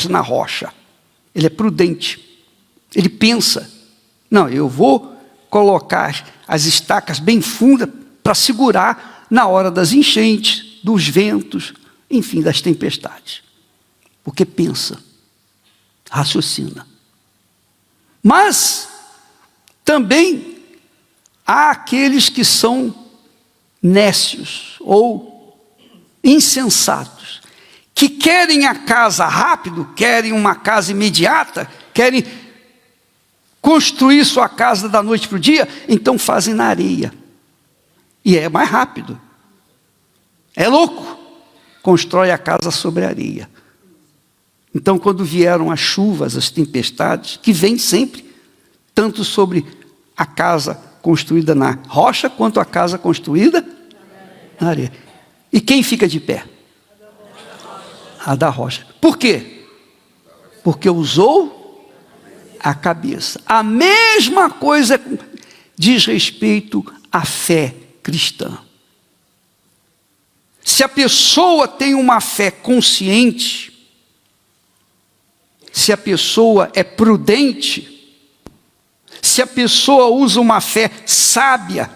na rocha. Ele é prudente. Ele pensa, não, eu vou colocar as estacas bem fundas para segurar na hora das enchentes, dos ventos, enfim, das tempestades. Porque pensa, raciocina. Mas também há aqueles que são nécios ou insensatos, que querem a casa rápido, querem uma casa imediata, querem construir sua casa da noite para o dia, então fazem na areia. E é mais rápido. É louco. Constrói a casa sobre a areia. Então, quando vieram as chuvas, as tempestades, que vêm sempre, tanto sobre a casa construída na rocha, quanto a casa construída na areia. E quem fica de pé? A da rocha. Por quê? Porque usou a cabeça. A mesma coisa diz respeito à fé cristã. Se a pessoa tem uma fé consciente, se a pessoa é prudente, se a pessoa usa uma fé sábia,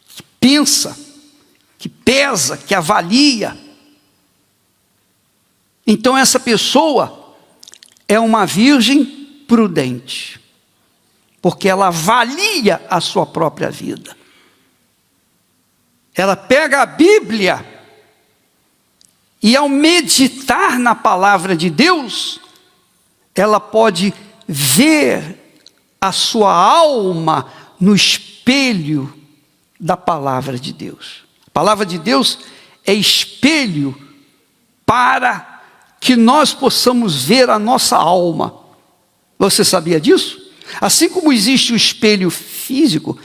que pensa, que pesa, que avalia, então essa pessoa é uma virgem prudente, porque ela avalia a sua própria vida. Ela pega a Bíblia e, ao meditar na palavra de Deus, ela pode ver a sua alma no espelho da palavra de Deus. A palavra de Deus é espelho para que nós possamos ver a nossa alma. Você sabia disso? Assim como existe o espelho físico,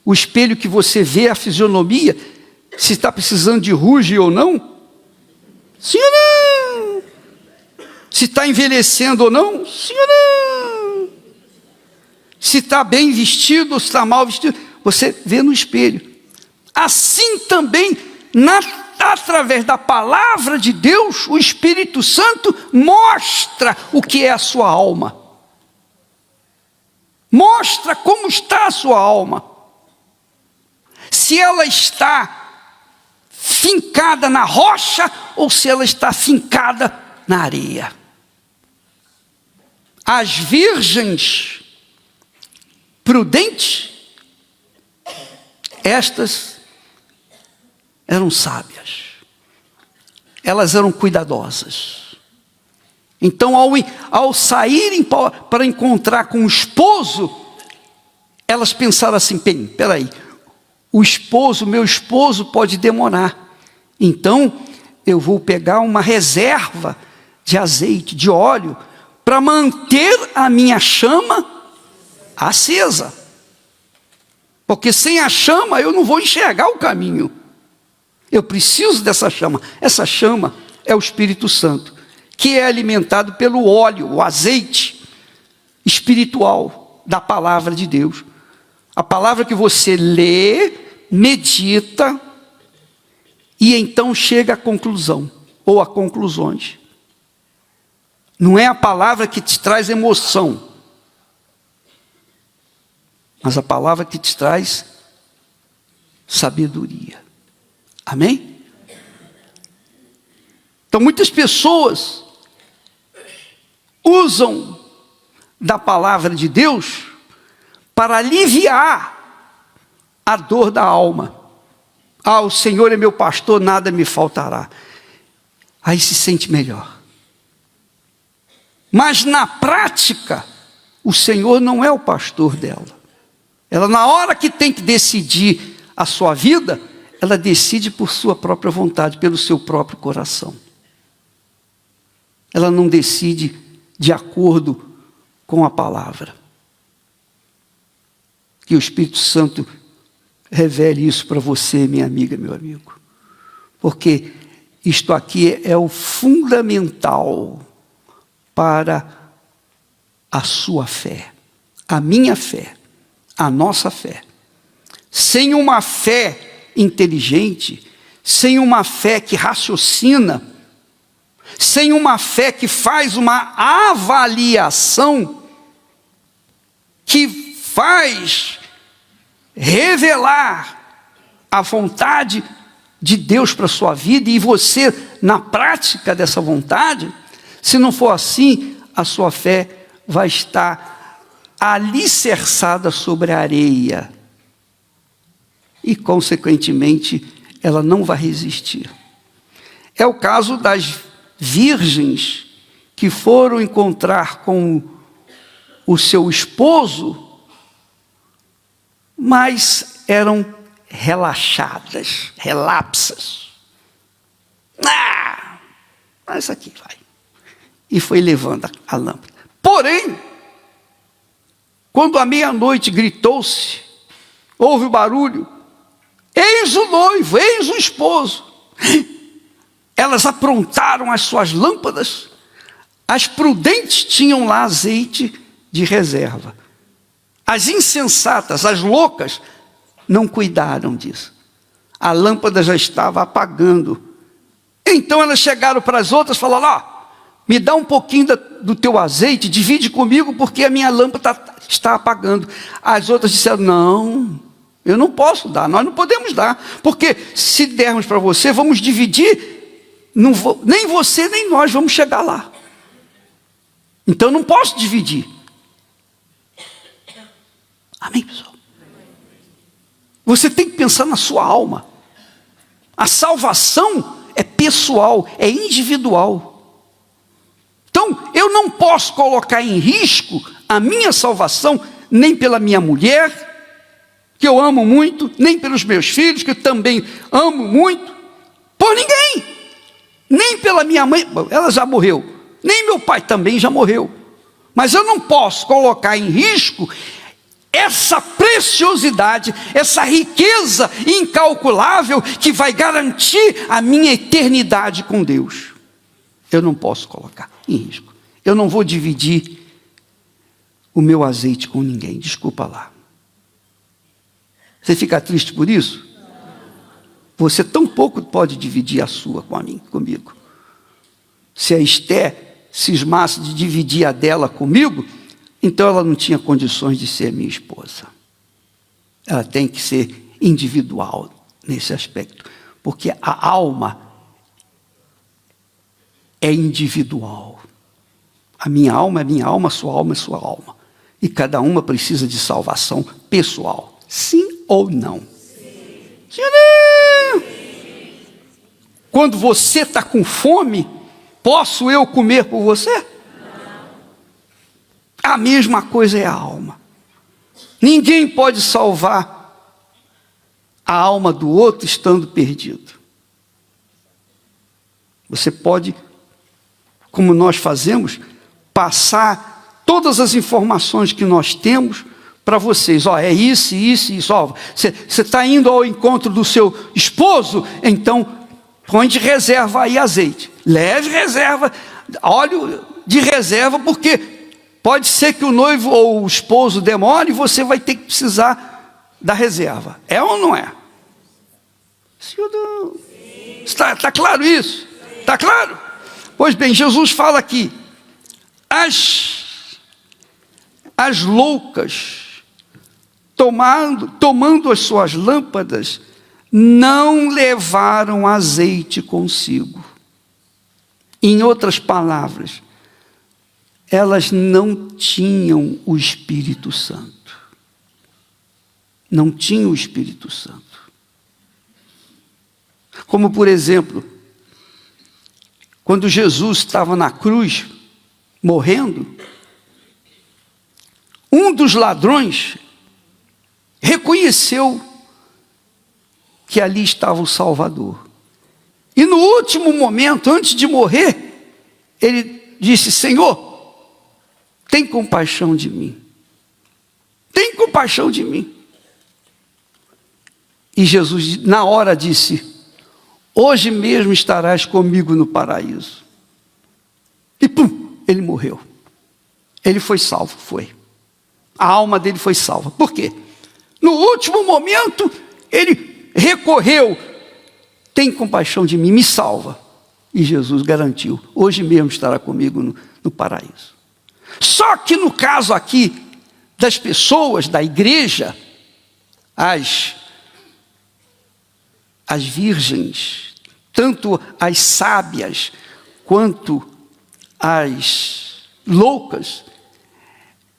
o espelho que você vê a fisionomia, se está precisando de ruge ou não? Sim ou não? Se está envelhecendo ou não? Sim ou não? Se está bem vestido ou se está mal vestido? Você vê no espelho. Assim também, através da palavra de Deus, o Espírito Santo mostra o que é a sua alma. Mostra como está a sua alma. Se ela está fincada na rocha ou se ela está fincada na areia. As virgens prudentes, estas eram sábias. Elas eram cuidadosas. Então, ao saírem para encontrar com o esposo, elas pensaram assim, peraí, meu esposo pode demorar. Então, eu vou pegar uma reserva de azeite, de óleo, para manter a minha chama acesa. Porque sem a chama eu não vou enxergar o caminho. Eu preciso dessa chama. Essa chama é o Espírito Santo, que é alimentado pelo óleo, o azeite espiritual da palavra de Deus. A palavra que você lê, medita e então chega à conclusão ou a conclusões. Não é a palavra que te traz emoção, mas a palavra que te traz sabedoria. Amém? Então muitas pessoas usam da palavra de Deus para aliviar a dor da alma. O Senhor é meu pastor, nada me faltará. Aí se sente melhor. Mas na prática, o Senhor não é o pastor dela. Ela, na hora que tem que decidir a sua vida, ela decide por sua própria vontade, pelo seu próprio coração. Ela não decide de acordo com a palavra. Que o Espírito Santo revele isso para você, minha amiga, meu amigo. Porque isto aqui é o fundamental para a sua fé, a minha fé, a nossa fé. Sem uma fé inteligente, sem uma fé que raciocina, sem uma fé que faz uma avaliação, que faz revelar a vontade de Deus para a sua vida, e você na prática dessa vontade, se não for assim, a sua fé vai estar alicerçada sobre a areia, e consequentemente ela não vai resistir. É o caso das virgens que foram encontrar com o seu esposo, mas eram relaxadas, relapsas. Isso aqui vai. E foi levando a lâmpada. Porém, quando à meia-noite gritou-se, houve o barulho, eis o noivo, eis o esposo. Elas aprontaram as suas lâmpadas. As prudentes tinham lá azeite de reserva. As insensatas, as loucas, não cuidaram disso. A lâmpada já estava apagando. Então elas chegaram para as outras e falaram: me dá um pouquinho do teu azeite, divide comigo, porque a minha lâmpada está apagando. As outras disseram: não, eu não posso dar, nós não podemos dar, porque se dermos para você, vamos dividir, nem você nem nós vamos chegar lá. Então não posso dividir. Amém, pessoal? Você tem que pensar na sua alma. A salvação é pessoal, é individual. Então, eu não posso colocar em risco a minha salvação, nem pela minha mulher, que eu amo muito, nem pelos meus filhos, que eu também amo muito, por ninguém. Nem pela minha mãe, ela já morreu, nem meu pai também já morreu. Mas eu não posso colocar em risco essa preciosidade, essa riqueza incalculável que vai garantir a minha eternidade com Deus. Eu não posso colocar em risco. Eu não vou dividir o meu azeite com ninguém. Desculpa lá. Você fica triste por isso? Você tão pouco pode dividir a sua comigo. Se a Esther cismasse de dividir a dela comigo, então ela não tinha condições de ser minha esposa. Ela tem que ser individual nesse aspecto, porque a alma é individual. A minha alma é minha alma, a sua alma é sua alma. E cada uma precisa de salvação pessoal. Sim ou não? Sim ou não? Quando você está com fome, posso eu comer por você? A mesma coisa é a alma. Ninguém pode salvar a alma do outro estando perdido. Você pode, como nós fazemos, passar todas as informações que nós temos para vocês. É isso, isso, isso. Você está indo ao encontro do seu esposo, então põe de reserva aí azeite. Leve reserva, óleo de reserva, porque pode ser que o noivo ou o esposo demore e você vai ter que precisar da reserva. É ou não é? Sim ou não? Está claro isso? Está claro? Pois bem, Jesus fala aqui, as loucas, tomando as suas lâmpadas, não levaram azeite consigo. Em outras palavras, elas não tinham o Espírito Santo. Não tinham o Espírito Santo. Como, por exemplo, quando Jesus estava na cruz, morrendo, um dos ladrões reconheceu que ali estava o Salvador. E no último momento, antes de morrer, ele disse: Senhor, tem compaixão de mim. Tem compaixão de mim. E Jesus, na hora, disse: hoje mesmo estarás comigo no paraíso. E pum, ele morreu. Ele foi salvo, foi. A alma dele foi salva. Por quê? No último momento, ele recorreu: tem compaixão de mim, me salva. E Jesus garantiu, hoje mesmo estará comigo no paraíso. Só que no caso aqui das pessoas da igreja, as virgens, tanto as sábias quanto as loucas,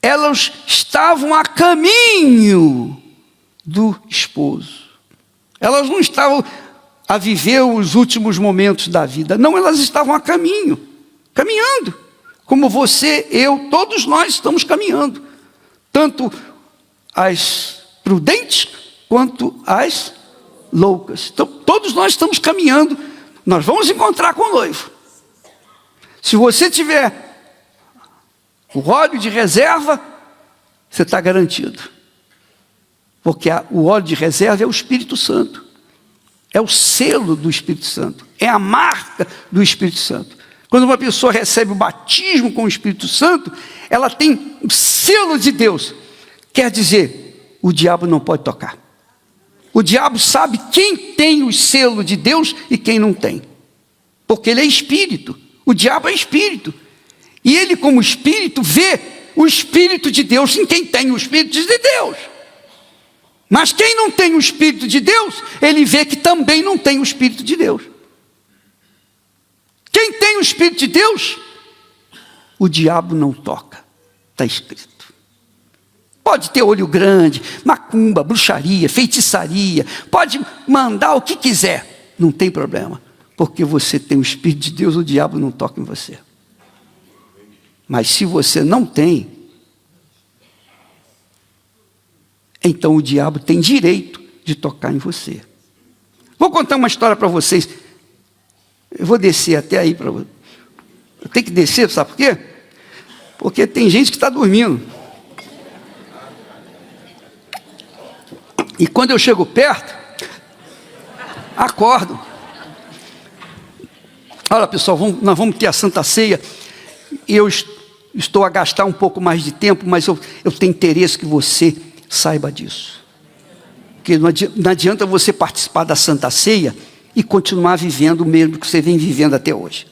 elas estavam a caminho do esposo. Elas não estavam a viver os últimos momentos da vida. Não, elas estavam a caminho, caminhando. Como você, eu, todos nós estamos caminhando. Tanto as prudentes quanto as loucas. Então, todos nós estamos caminhando. Nós vamos encontrar com o noivo. Se você tiver o óleo de reserva, você está garantido. Porque o óleo de reserva é o Espírito Santo. É o selo do Espírito Santo. É a marca do Espírito Santo. Quando uma pessoa recebe o batismo com o Espírito Santo, ela tem o selo de Deus. Quer dizer, o diabo não pode tocar. O diabo sabe quem tem o selo de Deus e quem não tem. Porque ele é espírito. O diabo é espírito. E ele, como espírito, vê o Espírito de Deus em quem tem o Espírito de Deus. Mas quem não tem o Espírito de Deus, ele vê que também não tem o Espírito de Deus. Quem tem o Espírito de Deus, o diabo não toca. Está escrito. Pode ter olho grande, macumba, bruxaria, feitiçaria. Pode mandar o que quiser. Não tem problema. Porque você tem o Espírito de Deus, o diabo não toca em você. Mas se você não tem, então o diabo tem direito de tocar em você. Vou contar uma história para vocês. Eu vou descer até aí para você. Eu tenho que descer, sabe por quê? Porque tem gente que está dormindo. E quando eu chego perto, acordo. Olha, pessoal, nós vamos ter a Santa Ceia. Eu estou a gastar um pouco mais de tempo, mas eu tenho interesse que você saiba disso. Porque não adianta você participar da Santa Ceia e continuar vivendo o mesmo que você vem vivendo até hoje.